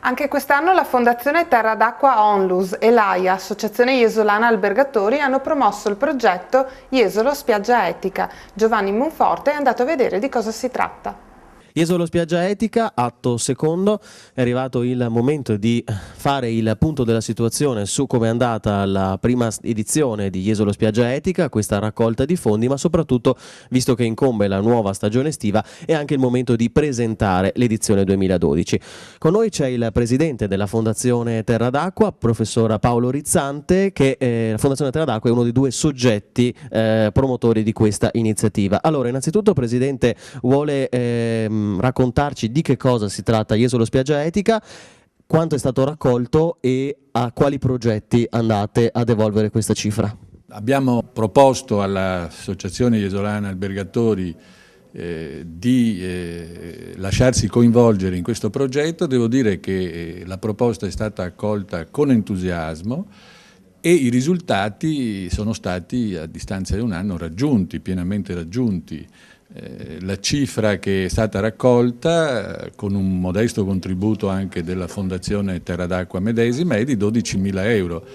Anche quest'anno la Fondazione Terra d'Acqua Onlus e l'AIA, Associazione Iesolana Albergatori, hanno promosso il progetto Jesolo Spiaggia Etica. Giovanni Monforte è andato a vedere di cosa si tratta. Jesolo Spiaggia Etica, atto secondo, è arrivato il momento di fare il punto della situazione su come è andata la prima edizione di Jesolo Spiaggia Etica, questa raccolta di fondi, ma soprattutto, visto che incombe la nuova stagione estiva, è anche il momento di presentare l'edizione 2012. Con noi c'è il presidente della Fondazione Terra d'Acqua, professor Paolo Rizzante, che la Fondazione Terra d'Acqua è uno dei due soggetti promotori di questa iniziativa. Allora, innanzitutto, presidente, vuole raccontarci di che cosa si tratta Jesolo Spiaggia Etica, quanto è stato raccolto e a quali progetti andate ad evolvere questa cifra. Abbiamo proposto all'Associazione Iesolana Albergatori di lasciarsi coinvolgere in questo progetto. Devo dire che la proposta è stata accolta con entusiasmo e i risultati sono stati a distanza di un anno raggiunti, pienamente raggiunti. La cifra che è stata raccolta, con un modesto contributo anche della Fondazione Terra d'Acqua medesima, è di 12.000 euro.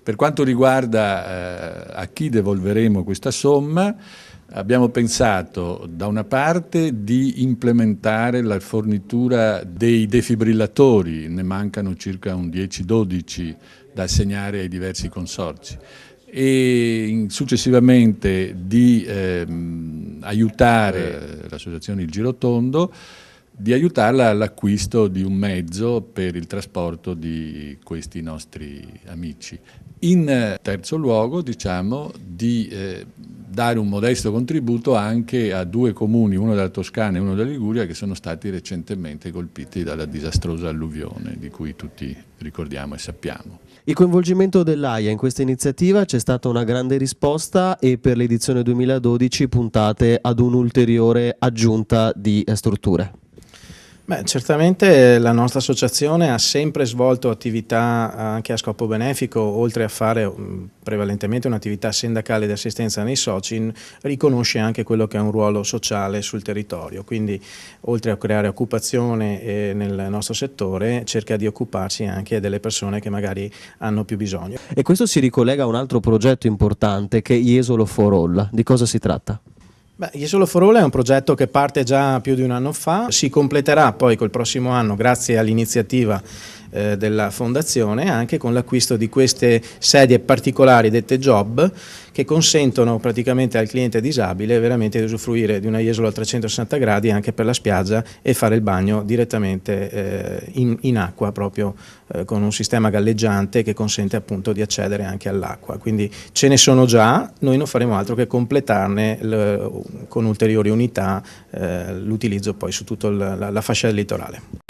Per quanto riguarda a chi devolveremo questa somma, abbiamo pensato da una parte di implementare la fornitura dei defibrillatori, ne mancano circa un 10-12 da assegnare ai diversi consorzi, e successivamente di aiutare l'associazione Il Girotondo, di aiutarla all'acquisto di un mezzo per il trasporto di questi nostri amici. In terzo luogo, diciamo, di dare un modesto contributo anche a due comuni, uno della Toscana e uno della Liguria, che sono stati recentemente colpiti dalla disastrosa alluvione di cui tutti ricordiamo e sappiamo. Il coinvolgimento dell'AIA in questa iniziativa, c'è stata una grande risposta e per l'edizione 2012 puntate ad un'ulteriore aggiunta di strutture. Beh, certamente la nostra associazione ha sempre svolto attività anche a scopo benefico, oltre a fare prevalentemente un'attività sindacale di assistenza nei soci, riconosce anche quello che è un ruolo sociale sul territorio, quindi oltre a creare occupazione nel nostro settore cerca di occuparsi anche delle persone che magari hanno più bisogno. E questo si ricollega a un altro progetto importante che è Jesolo for All. Di cosa si tratta? Jesolo for All è un progetto che parte già più di un anno fa, si completerà poi col prossimo anno grazie all'iniziativa della Fondazione, anche con l'acquisto di queste sedie particolari dette job, che consentono praticamente al cliente disabile veramente di usufruire di una Jesolo a 360 gradi anche per la spiaggia e fare il bagno direttamente in acqua, proprio con un sistema galleggiante che consente appunto di accedere anche all'acqua. Quindi ce ne sono già, noi non faremo altro che completarne con ulteriori unità l'utilizzo poi su tutta la fascia del litorale.